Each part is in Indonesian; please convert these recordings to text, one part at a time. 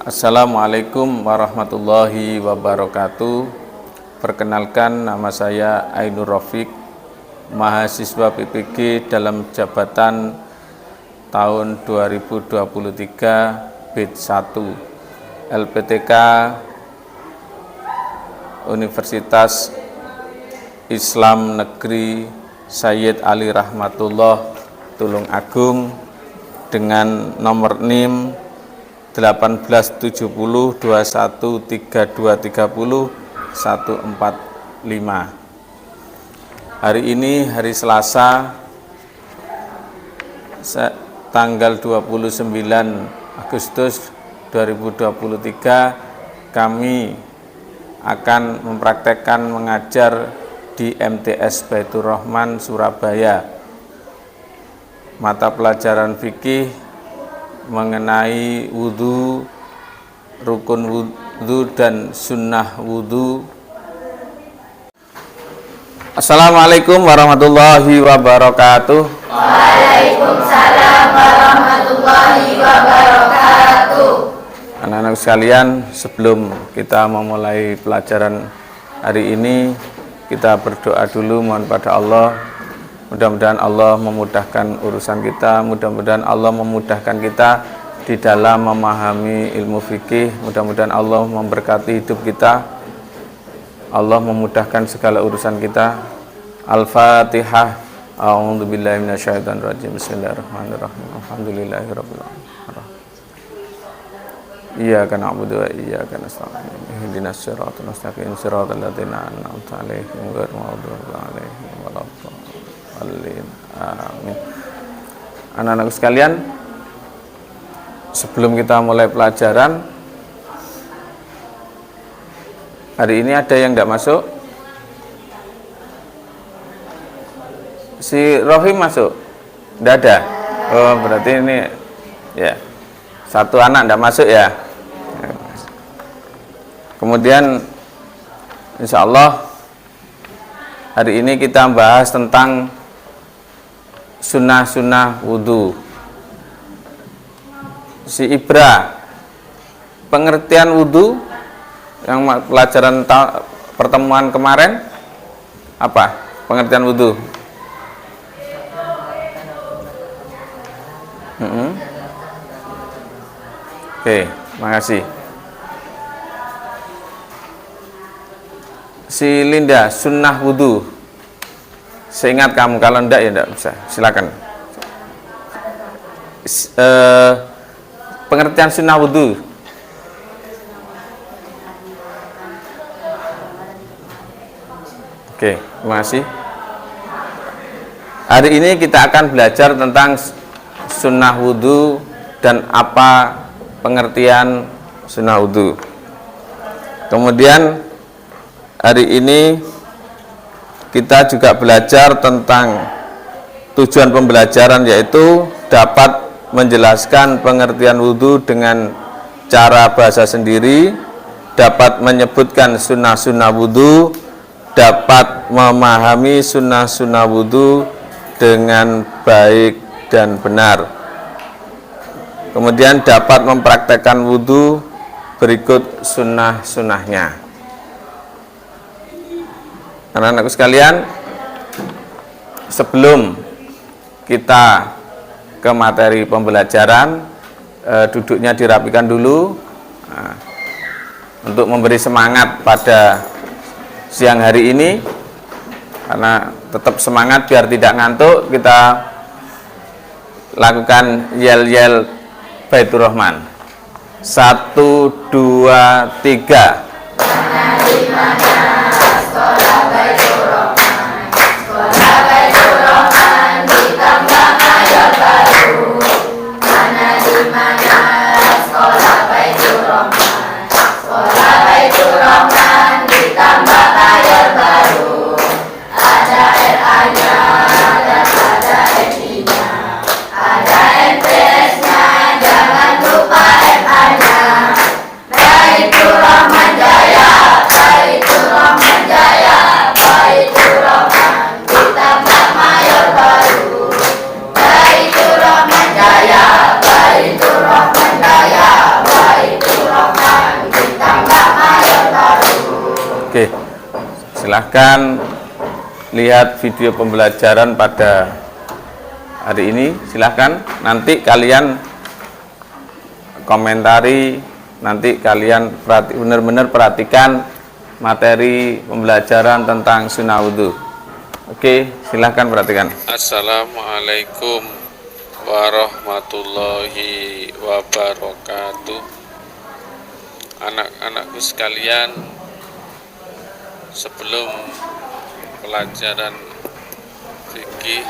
Assalamualaikum warahmatullahi wabarakatuh. Perkenalkan, nama saya Ainur Rafiq, mahasiswa PPG dalam jabatan tahun 2023 BID 1 LPTK Universitas Islam Negeri Sayyid Ali Rahmatullah Tulung Agung dengan nomor NIM 18+70213230 145. Hari ini hari Selasa tanggal 29 Agustus 2023, kami akan mempraktekkan mengajar di MTS Baitur Rahman Surabaya mata pelajaran fikih mengenai wudhu, rukun wudhu dan sunnah wudhu. Assalamualaikum warahmatullahi wabarakatuh. Waalaikumsalam warahmatullahi wabarakatuh. Anak-anak sekalian, sebelum kita memulai pelajaran hari ini, kita berdoa dulu, mohon pada Allah. Mudah-mudahan Allah memudahkan urusan kita, mudah-mudahan Allah memudahkan kita di dalam memahami ilmu fikih, mudah-mudahan Allah memberkati hidup kita, Allah memudahkan segala urusan kita. Al-Fatihah. A'udzubillahi minasyaitonirrajim. Bismillahirrahmanirrahim. Alhamdulillahirabbil alamin. Iyyaka na'budu wa iyyaka nasta'in. Ihdinas siratal mustaqim, siratal ladzina an'amta 'alaihim ghairil maghdubi 'alaihim waladdallin. Amin. Anak-anak sekalian, sebelum kita mulai pelajaran hari ini, ada yang tidak masuk? Si Rohim masuk? Tidak ada? Oh, berarti ini ya, satu anak tidak masuk ya. Kemudian insya Allah hari ini kita bahas tentang sunnah-sunnah wudhu. Si Ibra, pengertian wudhu yang pelajaran pertemuan kemarin apa? Pengertian wudhu. Oke, makasih. Si Linda, sunnah wudhu. Seingat kamu, kalau enggak ya enggak bisa. Silakan. Pengertian sunnah wudhu. Oke, terima kasih. Hari ini kita akan belajar tentang sunnah wudhu dan apa pengertian sunnah wudhu. Kemudian hari ini kita juga belajar tentang tujuan pembelajaran, yaitu dapat menjelaskan pengertian wudhu dengan cara bahasa sendiri, dapat menyebutkan sunnah-sunnah wudhu, dapat memahami sunnah-sunnah wudhu dengan baik dan benar. Kemudian dapat mempraktekkan wudhu berikut sunnah-sunnahnya. Anak-anakku sekalian, sebelum kita ke materi pembelajaran, duduknya dirapikan dulu untuk memberi semangat pada siang hari ini. Karena tetap semangat biar tidak ngantuk, kita lakukan yel-yel Baitur Rahman. 1, 2, 3. Baitur Rahman Jaya, Baitur silahkan lihat video pembelajaran pada hari ini. Silahkan nanti kalian komentari, nanti kalian benar-benar perhatikan materi pembelajaran tentang sunnah wudhu. Oke, silahkan perhatikan. Assalamualaikum warahmatullahi wabarakatuh. Anak-anakku sekalian, sebelum pelajaran fikih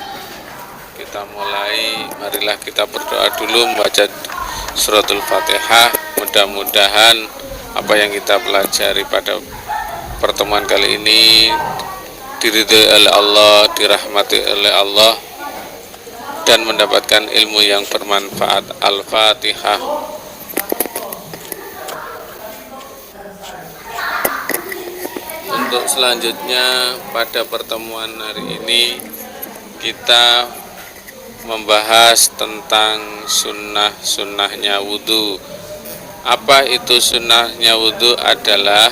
kita mulai, marilah kita berdoa dulu membaca suratul Fatihah. Mudah-mudahan apa yang kita pelajari pada pertemuan kali ini diridhoi oleh Allah, dirahmati oleh Allah, dan mendapatkan ilmu yang bermanfaat. Al-Fatihah. Untuk selanjutnya pada pertemuan hari ini kita membahas tentang sunnahnya wudhu. Apa itu sunnahnya wudhu? Adalah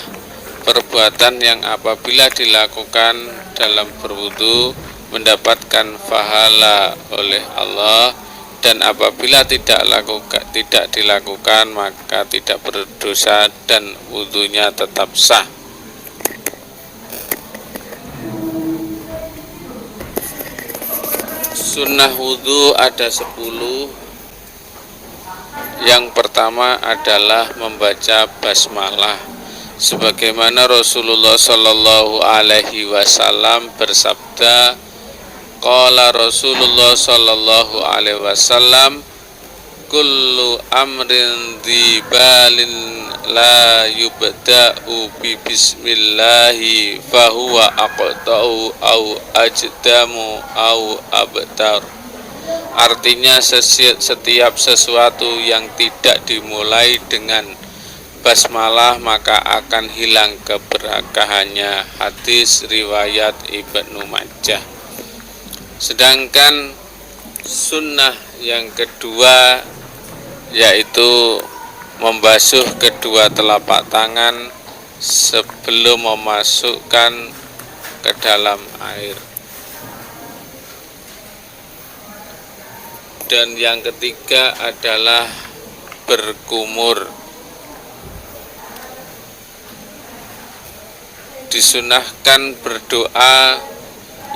perbuatan yang apabila dilakukan dalam berwudhu mendapatkan pahala oleh Allah, dan apabila tidak dilakukan maka tidak berdosa dan wudhunya tetap sah. Sunnah wudhu ada 10. Yang pertama adalah membaca basmalah, sebagaimana Rasulullah Shallallahu Alaihi Wasallam bersabda, qala Rasulullah Shallallahu Alaihi Wasallam, kullu amrin dzibalin la yubda'u bi bismillahi fahuwa aqta'u au ajdamu au abtar. Artinya setiap sesuatu yang tidak dimulai dengan basmalah maka akan hilang keberkahannya. Hadis riwayat Ibnu Majah. Sedangkan sunnah yang kedua yaitu membasuh kedua telapak tangan sebelum memasukkan ke dalam air. Dan yang ketiga adalah berkumur. Disunahkan berdoa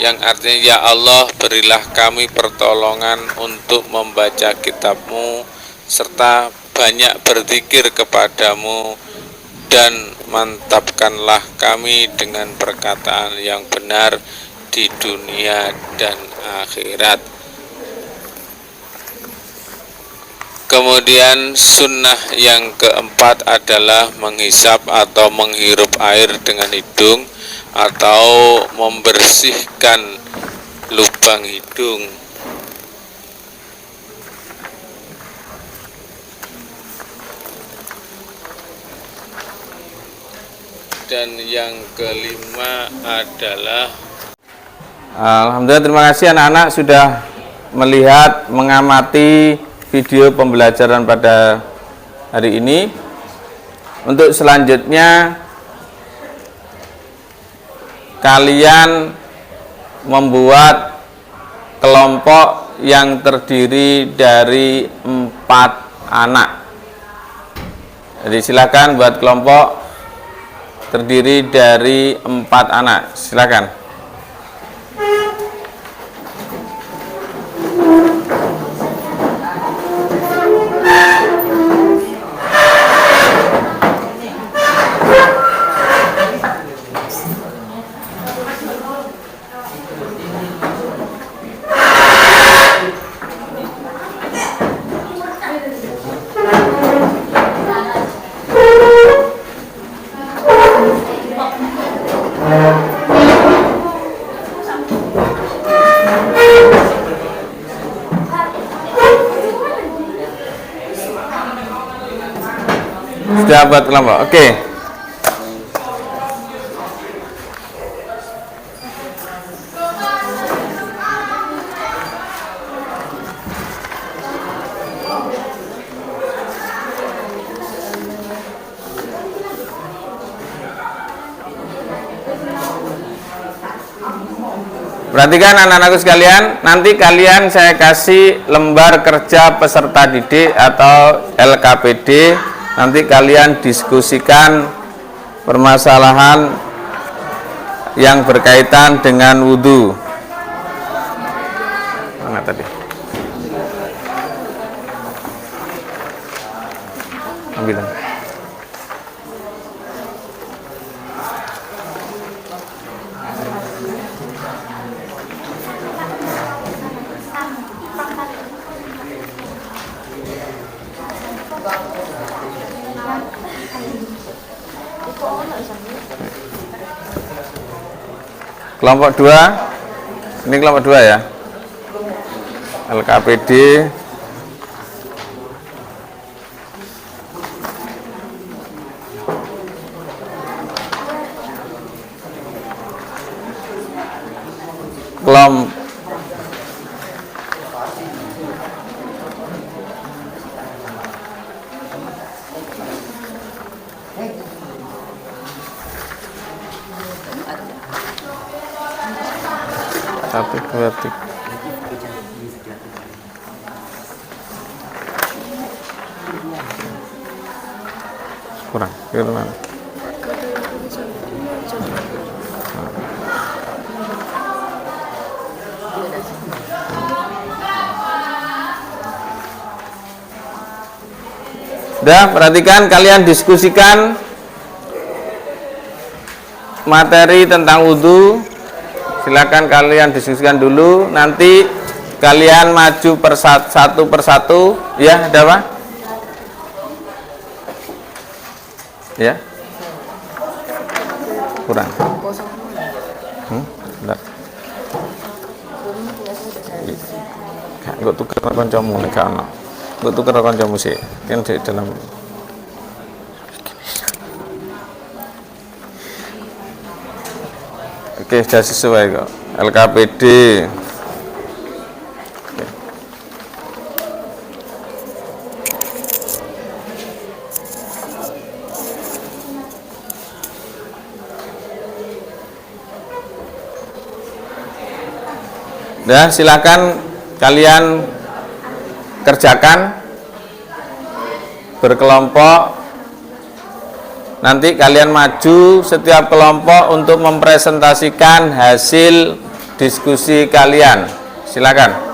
yang artinya, ya Allah, berilah kami pertolongan untuk membaca kitab-Mu serta banyak berzikir kepadamu, dan mantapkanlah kami dengan perkataan yang benar di dunia dan akhirat. Kemudian sunnah yang keempat adalah menghisap atau menghirup air dengan hidung atau membersihkan lubang hidung. Dan yang kelima adalah, alhamdulillah, terima kasih anak-anak sudah melihat, mengamati video pembelajaran pada hari ini. Untuk selanjutnya kalian membuat kelompok yang terdiri dari 4 anak. Jadi silakan buat kelompok terdiri dari 4 anak. Silakan. Sudah buat kelompok. Oke. Perhatikan anak-anakku sekalian, nanti kalian saya kasih lembar kerja peserta didik atau LKPD. Nanti kalian diskusikan permasalahan yang berkaitan dengan wudhu. Mana tadi? Ambil. Kelompok 2, ini kelompok 2 ya, LKPD. Kelompok satu, dua, tiga. Kurang, gimana? Udah, perhatikan, kalian diskusikan materi tentang wudhu. Silakan kalian diskusikan dulu. Nanti kalian maju satu persatu. Ya, ada apa? Ya, kurang. Bentar. Gue tuker kancamu nek ana. Gue tuker kancamu sih. Kan di dalam. Oke, sudah sesuai kok. LKPD. Oke. Nah, silakan kalian kerjakan berkelompok. Nanti kalian maju setiap kelompok untuk mempresentasikan hasil diskusi kalian. Silakan.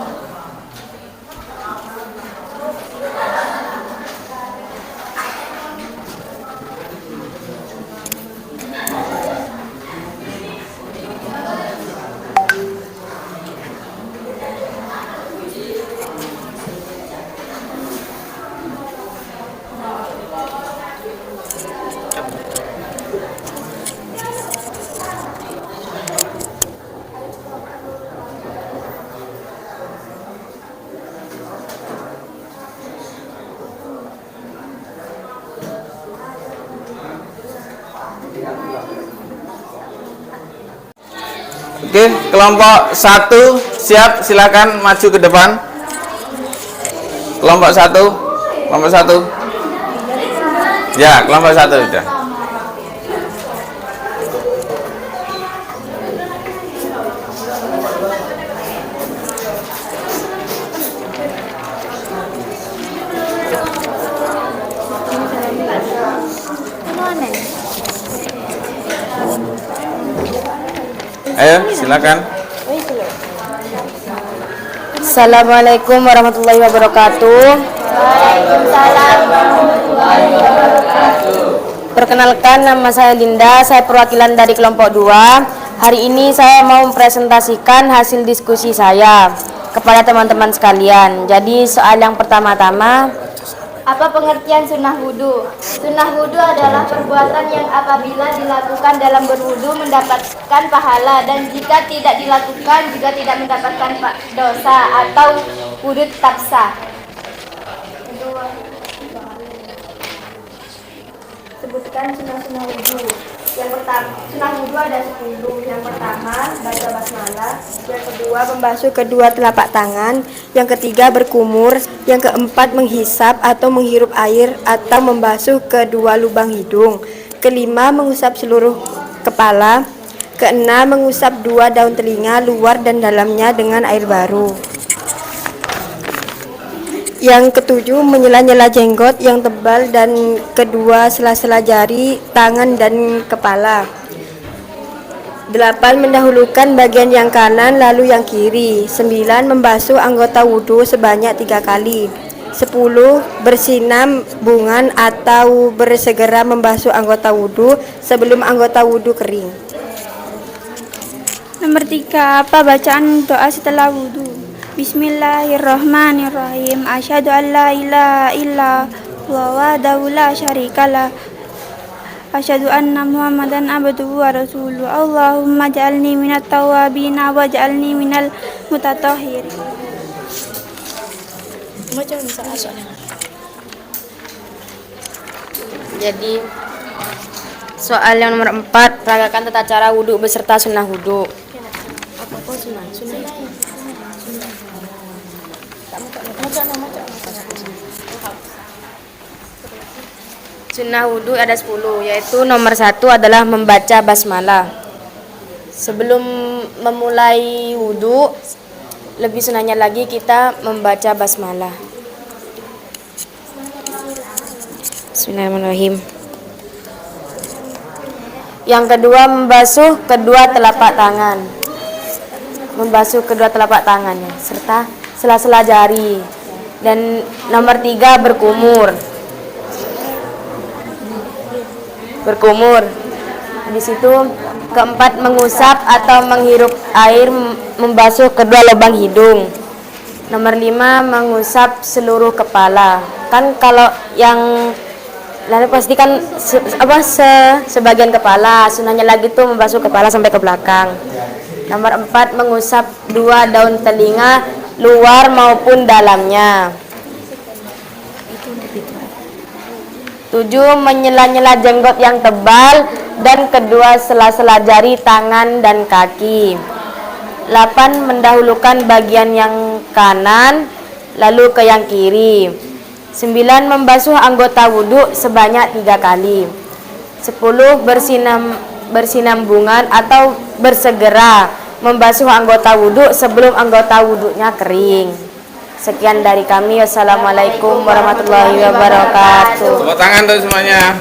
Oke, kelompok 1 siap, silakan maju ke depan. Kelompok 1, kelompok 1. Ya, kelompok 1 sudah. Ayo, silakan. Assalamualaikum warahmatullahi wabarakatuh. Waalaikumsalam warahmatullahi wabarakatuh. Perkenalkan, nama saya Linda, saya perwakilan dari kelompok 2. Hari ini saya mau mempresentasikan hasil diskusi saya kepada teman-teman sekalian. Jadi soal yang pertama-tama, Apa pengertian sunnah wudhu? Sunnah wudhu adalah perbuatan yang apabila dilakukan dalam berwudhu mendapatkan pahala, dan jika tidak dilakukan juga tidak mendapatkan dosa atau wudhu tetap sah. Sebutkan sunnah wudhu. Yang pertama, sunnah wudhu ada 10. Yang pertama, baca basmalah. Yang kedua, membasuh kedua telapak tangan. Yang ketiga, berkumur. Yang keempat, menghisap atau menghirup air atau membasuh kedua lubang hidung. Kelima, mengusap seluruh kepala. Keenam, mengusap 2 daun telinga luar dan dalamnya dengan air baru. Yang ketujuh, menyela-nyela jenggot yang tebal dan kedua sela-sela jari, tangan, dan kepala. 8. Mendahulukan bagian yang kanan lalu yang kiri. 9. Membasuh anggota wudhu sebanyak 3 kali. 10. Bersinambungan atau bersegera membasuh anggota wudhu sebelum anggota wudhu kering. Nomor 3. Apa bacaan doa setelah wudhu? Bismillahirrahmanirrahim. Asyhadu an la ilaha illallah wahdahu la syarikalah. Asyhadu anna Muhammadan abduhu wa rasuluh. Allahumma ja'alni minat tawabina wa ja'alni minal mutatahhirin. Jadi soal yang nomor 4, peragakan tata cara wudhu beserta sunnah wudhu. Sunnah wudhu ada 10, yaitu nomor 1 adalah membaca basmalah. Sebelum memulai wudhu, lebih sunnahnya lagi kita membaca basmalah. Bismillahirrahmanirrahim. Yang kedua, membasuh kedua telapak tangan. Membasuh kedua telapak tangannya serta sela-sela jari. Dan nomor 3, berkumur. Berkumur. Di situ keempat, mengusap atau menghirup air membasuh kedua lubang hidung. Nomor 5, mengusap seluruh kepala. Kan kalau yang lalu pasti kan sebagian kepala, sunnahnya lagi tuh membasuh kepala sampai ke belakang. Nomor 4, mengusap 2 daun telinga luar maupun dalamnya. 7, menyela-nyela jenggot yang tebal dan kedua sela-sela jari tangan dan kaki. 8, mendahulukan bagian yang kanan lalu ke yang kiri. 9, membasuh anggota wudhu sebanyak 3 kali. 10, bersinambungan atau bersegera membasuh anggota wudhu sebelum anggota wudhunya kering. Sekian dari kami. Wassalamualaikum warahmatullahi wabarakatuh. Tepuk tangan tuh semuanya.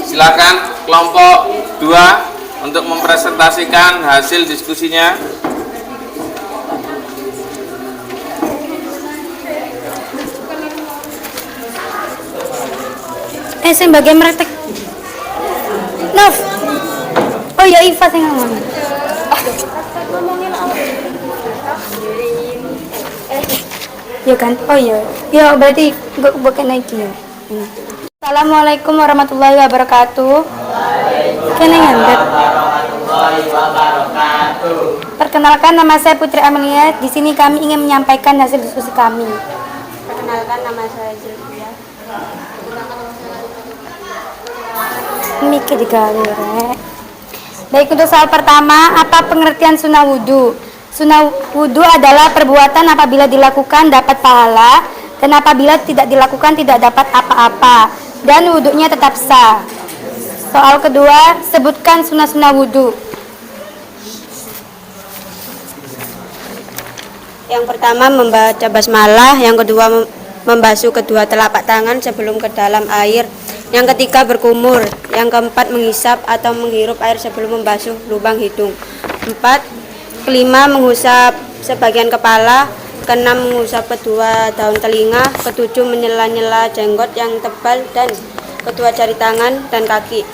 Silakan kelompok 2 untuk mempresentasikan hasil diskusinya. Saya bagian praktek. Nov. Oh ya, Iva sing ngomong. Ya kan? Oh iya. Ya berarti gue bukan lagi ya. Assalamualaikum warahmatullahi wabarakatuh. Kene ngandet. Perkenalkan, nama saya Putri Amelia. Di sini kami ingin menyampaikan hasil diskusi kami. Perkenalkan, nama saya Zilvia. Mikir digawe rek. Baik, untuk soal pertama, apa pengertian sunnah wudhu? Sunnah wudhu adalah perbuatan apabila dilakukan dapat pahala, dan apabila tidak dilakukan tidak dapat apa-apa, dan wudhunya tetap sah. Soal kedua, sebutkan sunnah-sunnah wudhu. Yang pertama, membaca basmalah. Yang kedua, membasuh kedua telapak tangan sebelum ke dalam air. Yang ketiga, berkumur. Yang keempat, menghisap atau menghirup air sebelum membasuh lubang hidung. 4. Kelima, mengusap sebagian kepala. Keenam, mengusap kedua daun telinga. Ketujuh, menyela-nyela jenggot yang tebal dan kedua jari tangan dan kaki.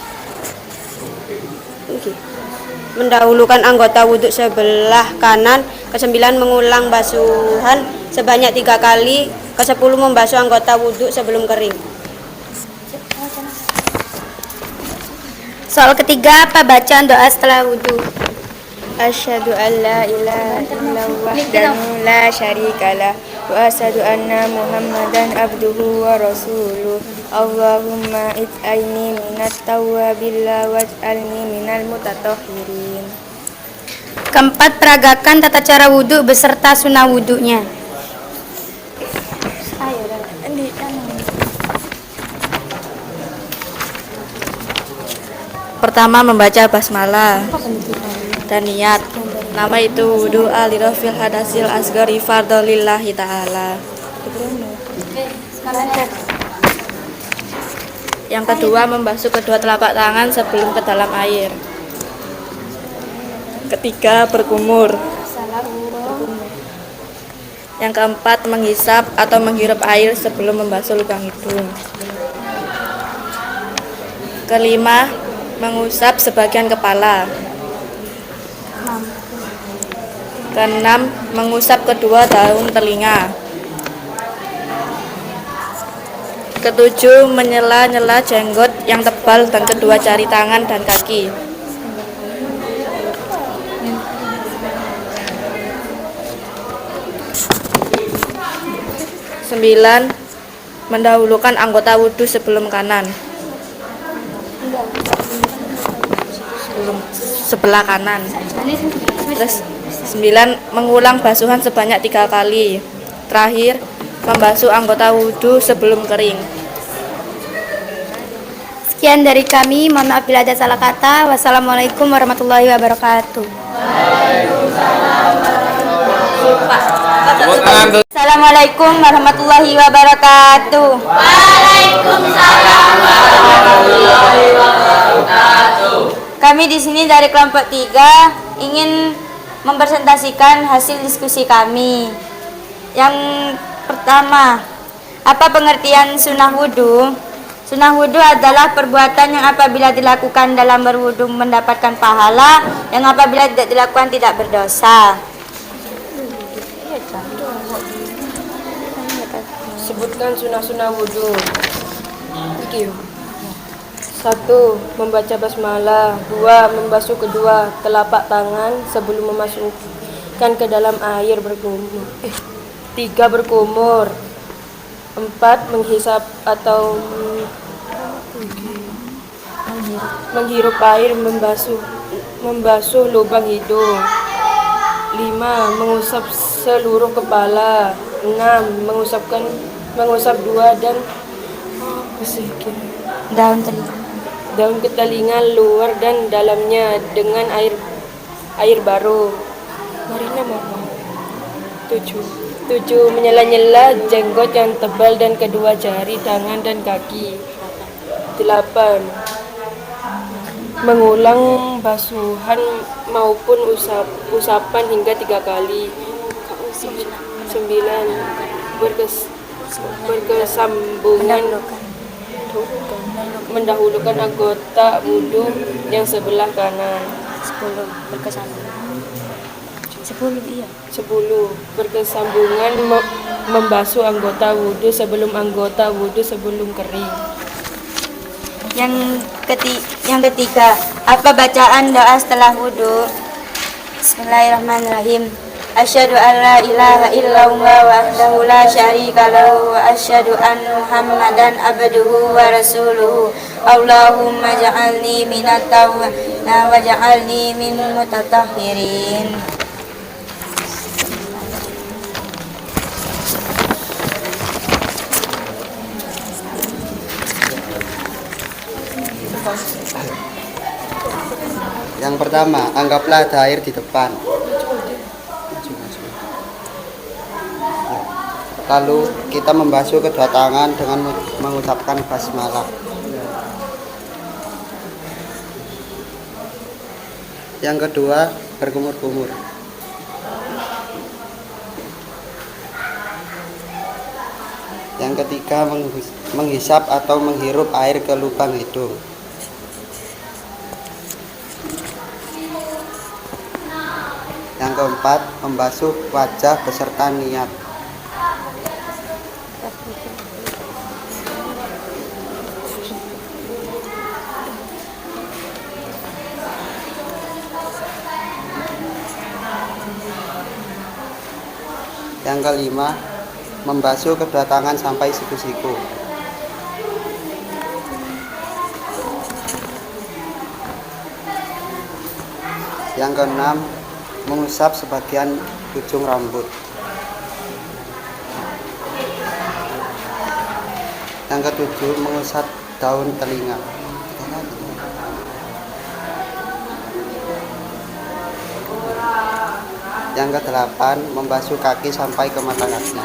Mendahulukan anggota wudhu sebelah kanan. Ke-9, mengulang basuhan sebanyak 3 kali. Ke-10, membasuh anggota wudhu sebelum kering. Soal ketiga, apa bacaan doa setelah wudhu? Asyhadu an la ilaha illallah wahdahu la syarikalah wa asyhadu anna Muhammadan abduhu wa rasuluh. Allahumma ij'alni minat tawwabin waj'alni minal mutatahhirin. Keempat, peragakan tata cara wudhu beserta sunnah wudhunya. Pertama, membaca basmalah dan niat. Nama itu wudu alirofil hadasil asgari fardolillahi ta'ala. Yang kedua, membasuh kedua telapak tangan sebelum ke dalam air. Ketiga, berkumur. Yang keempat, menghisap atau menghirup air sebelum membasuh lubang hidung. Kelima, mengusap sebagian kepala. Keenam, mengusap kedua daun telinga. Ketujuh, menyela-nyela jenggot yang tebal dan kedua jari tangan dan kaki. Sembilan, mendahulukan anggota wudhu sebelum kanan. Sebelah kanan. Terus 9, mengulang basuhan sebanyak 3 kali. Terakhir, membasuh anggota wudhu sebelum kering. Sekian dari kami, mohon maaf bila ada salah kata. Wassalamualaikum warahmatullahi wabarakatuh. Assalamualaikum warahmatullahi wabarakatuh. Kami di sini dari kelompok 3 ingin mempresentasikan hasil diskusi kami. Yang pertama, apa pengertian sunnah wudhu? Sunnah wudhu adalah perbuatan yang apabila dilakukan dalam berwudhu mendapatkan pahala, yang apabila tidak dilakukan tidak berdosa. Sebutkan sunnah-sunnah wudhu. 1. Membaca basmalah. 2. Membasuh kedua telapak tangan sebelum memasukkan ke dalam air berkumur. 3. Berkumur. 4. Menghisap atau menghirup air, membasuh lubang hidung. 5. Mengusap seluruh kepala. 6. Mengusap dua dan daun ke telinga luar dan dalamnya dengan air baru. 7. Menyela-nyela jenggot yang tebal dan kedua jari tangan dan kaki. 8. Mengulang basuhan maupun usapan hingga 3 kali. 9. Berkesambungan mendahulukan anggota wudhu yang sebelah kanan. 10. Berkesambungan membasuh anggota wudhu sebelum kering. Yang ketiga, apa bacaan doa setelah wudhu? Bismillahirrahmanirrahim. Asyhadu an la ilaha illallah wahdahu la syarika lahu wa asyhadu anna Muhammadan abduhu wa rasuluhu. Allahumma ja'alni minat tawwabin wa ja'alni min mutatahhirin. Yang pertama, anggaplah ada air di depan. Lalu kita membasuh kedua tangan dengan mengucapkan basmalah. Yang kedua, berkumur-kumur. Yang ketiga, menghisap atau menghirup air ke lubang hidung. Yang keempat, membasuh wajah beserta niat. Yang kelima, membasuh kedua tangan sampai siku-siku. Yang keenam, mengusap sebagian ujung rambut. Yang ketujuh, mengusap daun telinga. Yang kedelapan, membasuh kaki sampai ke mata kaki.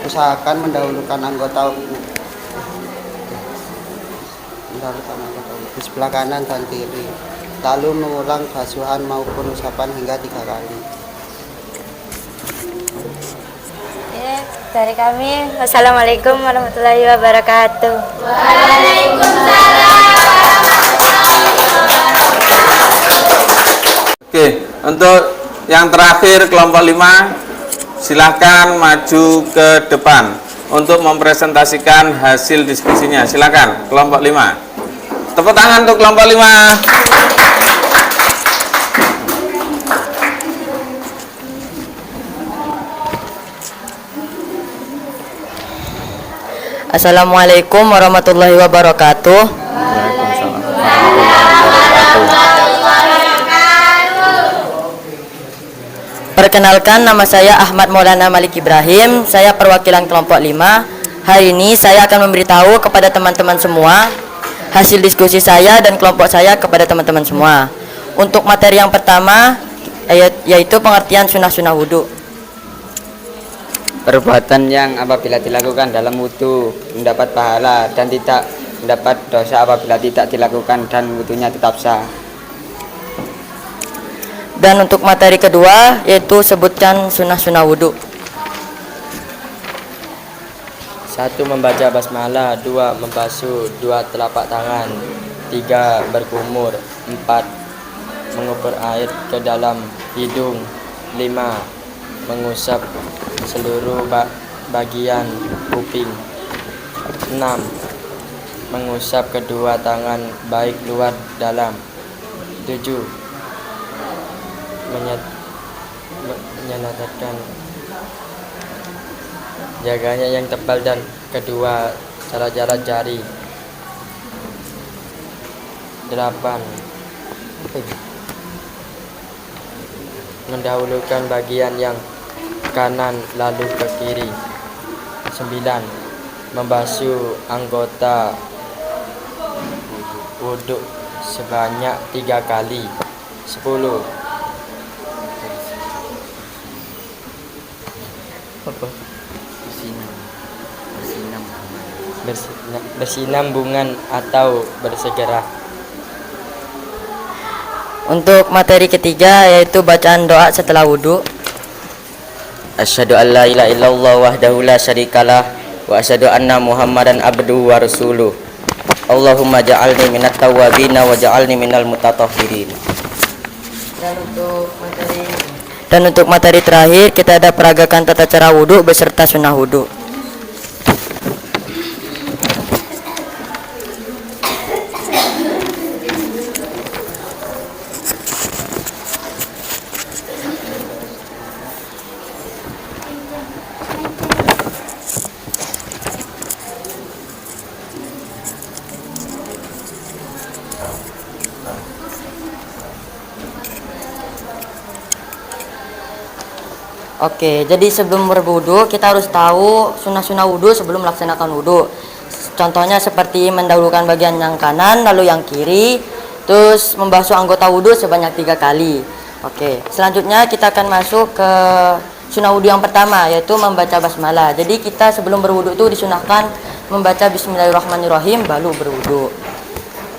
Usahakan mendahulukan anggota wudhu di sebelah kanan dan kiri, lalu mengulang basuhan maupun usapan hingga 3 kali. Dari kami, wassalamualaikum warahmatullahi wabarakatuh. Oke, untuk yang terakhir kelompok 5 silahkan maju ke depan untuk mempresentasikan hasil diskusinya. Silakan kelompok 5. Tepuk tangan untuk kelompok 5. Assalamualaikum warahmatullahi wabarakatuh. Perkenalkan, nama saya Ahmad Maulana Malik Ibrahim. Saya perwakilan kelompok 5. Hari ini saya akan memberitahu kepada teman-teman semua hasil diskusi saya dan kelompok saya kepada teman-teman semua. Untuk materi yang pertama yaitu pengertian sunnah-sunnah wudhu. Perbuatan yang apabila dilakukan dalam wudhu mendapat pahala dan tidak mendapat dosa apabila tidak dilakukan dan wudhunya tetap sah. Dan untuk materi kedua yaitu sebutkan sunnah-sunnah wudhu. 1. Membaca basmalah. 2. Membasuh 2 telapak tangan. 3. Berkumur. 4. Mengubur air ke dalam hidung. 5. Mengusap seluruh bagian kuping. 6. Mengusap kedua tangan baik luar dalam. 7. Menyadarkan jaganya yang tebal dan kedua cara-cara jari. 8. Mendahulukan bagian yang kanan lalu ke kiri. 9. Membasuh anggota wudhu sebanyak 3 kali. 10. Bersinambungan atau bersegera. Untuk materi ketiga yaitu bacaan doa setelah wudhu. Asyhadu an la ilaha illallah wahdahu la syarikalah wa asyhadu anna Muhammadan abduhu wa rasuluh. Allahumma ja'alni minat tawwabina wa ja'alni minal mutatahhirin. Dan untuk materi terakhir kita ada peragakan tata cara wudhu beserta sunnah wudhu. Oke, jadi sebelum berwudu kita harus tahu sunnah-sunnah wudhu sebelum melaksanakan wudhu. Contohnya seperti mendahulukan bagian yang kanan lalu yang kiri, terus membasuh anggota wudhu sebanyak 3 kali. Oke, selanjutnya kita akan masuk ke sunnah wudhu yang pertama yaitu membaca basmalah. Jadi kita sebelum berwudhu itu disunahkan membaca bismillahirrahmanirrahim baru berwudhu.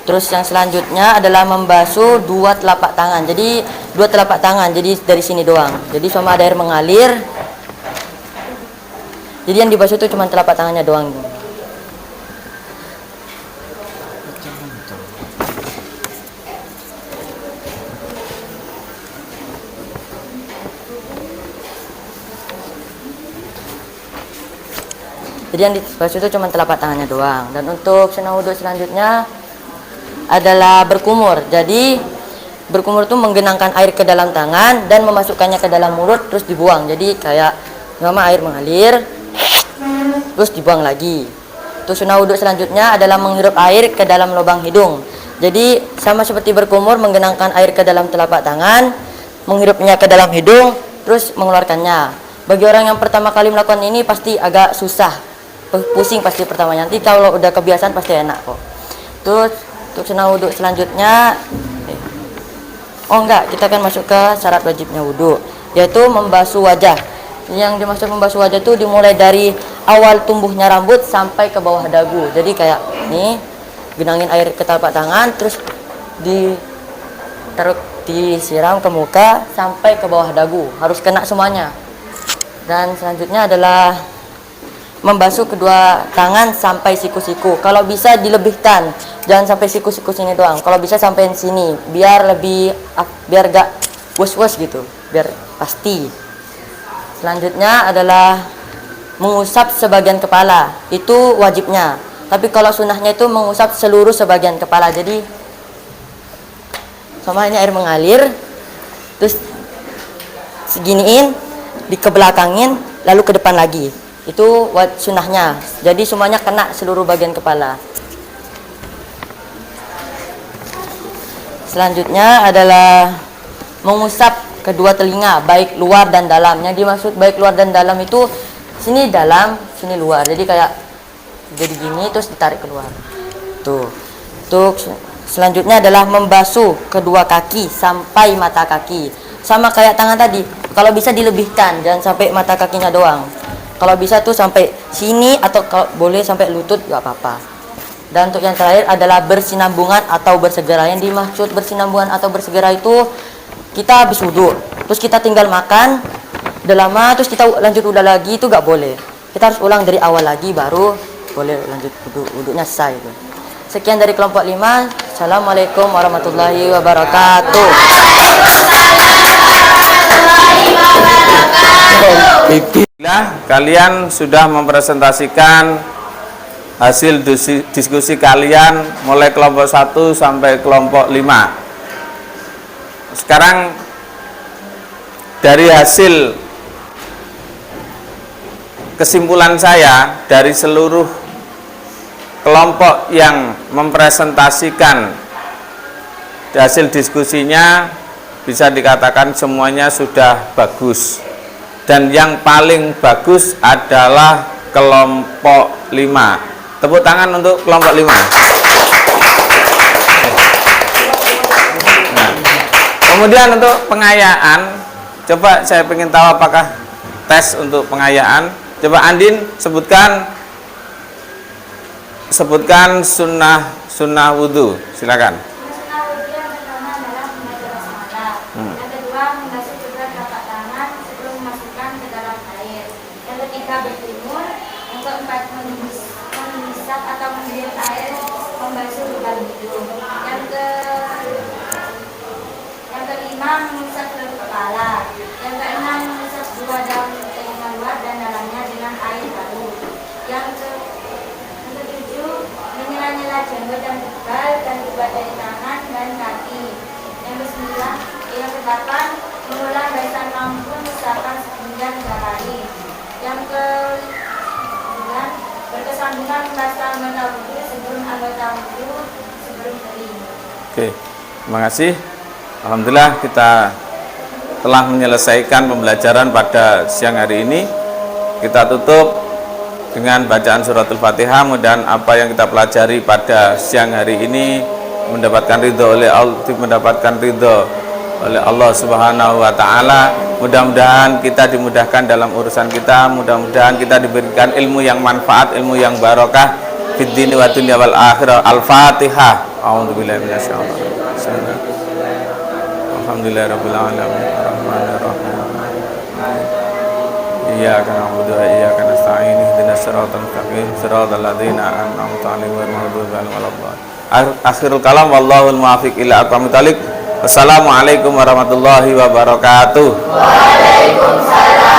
Terus yang selanjutnya adalah membasuh 2 telapak tangan. Jadi 2 telapak tangan, jadi dari sini doang. Jadi sama ada air mengalir. Jadi yang dibasuh itu cuma telapak tangannya doang. Jadi yang dibasuh itu cuma telapak tangannya doang. Dan untuk sunnah wudhu selanjutnya adalah berkumur. Jadi berkumur itu menggenangkan air ke dalam tangan dan memasukkannya ke dalam mulut terus dibuang. Jadi kayak sama air mengalir terus dibuang lagi. Terus sunnah wudhu selanjutnya adalah menghirup air ke dalam lubang hidung. Jadi sama seperti berkumur, menggenangkan air ke dalam telapak tangan, menghirupnya ke dalam hidung terus mengeluarkannya. Bagi orang yang pertama kali melakukan ini pasti agak susah, pusing pasti pertamanya. Nanti kalau udah kebiasaan pasti enak kok. Terus untuk sunah wudhu selanjutnya, oh enggak, kita akan masuk ke syarat wajibnya wudhu, yaitu membasuh wajah. Yang dimaksud membasuh wajah itu dimulai dari awal tumbuhnya rambut sampai ke bawah dagu. Jadi kayak nih, genangin air ke telapak tangan, terus disiram ke muka sampai ke bawah dagu, harus kena semuanya. Dan selanjutnya adalah membasuh kedua tangan sampai siku-siku. Kalau bisa dilebihkan, jangan sampai siku-siku sini doang. Kalau bisa sampai sini, biar gak was-was gitu, biar pasti. Selanjutnya adalah mengusap sebagian kepala, itu wajibnya. Tapi kalau sunnahnya itu mengusap seluruh sebagian kepala. Jadi sama ini air mengalir, terus seginiin, dikebelakangin, lalu ke depan lagi. Itu sunnahnya. Jadi semuanya kena seluruh bagian kepala. Selanjutnya adalah mengusap kedua telinga, baik luar dan dalam. Yang dimaksud baik luar dan dalam itu sini dalam, sini luar. Jadi kayak jadi gini terus ditarik keluar. Tuh. Selanjutnya adalah membasuh kedua kaki sampai mata kaki. Sama kayak tangan tadi. Kalau bisa dilebihkan, jangan sampai mata kakinya doang. Kalau bisa tuh sampai sini atau kalau boleh sampai lutut gak apa-apa. Dan untuk yang terakhir adalah bersinambungan atau bersegera. Yang dimaksud bersinambungan atau bersegera itu kita habis wudhu, terus kita tinggal makan, udah lama, terus kita lanjut wudhu lagi, itu gak boleh. Kita harus ulang dari awal lagi, baru boleh lanjut wudhunya selesai. Sekian dari kelompok 5. Assalamualaikum warahmatullahi wabarakatuh. Kalian sudah mempresentasikan hasil diskusi kalian mulai kelompok 1 sampai kelompok 5. Sekarang dari hasil kesimpulan saya dari seluruh kelompok yang mempresentasikan hasil diskusinya, bisa dikatakan semuanya sudah bagus. Dan yang paling bagus adalah kelompok 5. Tepuk tangan untuk kelompok 5. Kemudian untuk pengayaan, coba saya ingin tahu apakah tes untuk pengayaan. Coba Andin sebutkan sunnah wudhu, silakan. Sunnah wudhu yang pertama adalah membaca basmalah. Yang kedua membasuh kedua telapak tangan sebelum memasukkan ke dalam air. Yang ketiga berjemur. Yang keempat menghisap atau menggigit air membasuh lubang hidung. Yang kelima mengusap seluruh kepala. Yang keenam mengusap dua daun telinga luar dan dalamnya dengan air baru. Yang ketujuh menyela-nyela jenggot dan tebal dan dibuat dari tangan dan kaki. Yang kedelapan mengulang barisan kampung usapan sepanjang 3 kali. Yang ke-9 berkesambungan membasuh anggota wudhu sebelum kering. Oke, terima kasih. Alhamdulillah kita telah menyelesaikan pembelajaran pada siang hari ini. Kita tutup dengan bacaan suratul Fatihah. Mudah-mudahan apa yang kita pelajari pada siang hari ini mendapatkan ridho oleh Allah Subhanahu wa taala. Mudah-mudahan kita dimudahkan dalam urusan kita, mudah-mudahan kita diberikan ilmu yang manfaat, ilmu yang barokah fid dini wa dunya wal akhirah. Al-Fatihah. A'udzubillahi minasyaitonir rajim. Alhamdulillahirabbil alamin arrahmanir rahim. Iyyaka na'budu wa iyyaka nasta'in ihdinas siratal mustaqim siratal ladzina an'amta 'alaihim ghairil maghdubi 'alaihim waladdallin. Akhirul kalam wallahul muwaffiq ila aqwamit thoriq. Wassalamualaikum warahmatullahi wabarakatuh. Waalaikumsalam.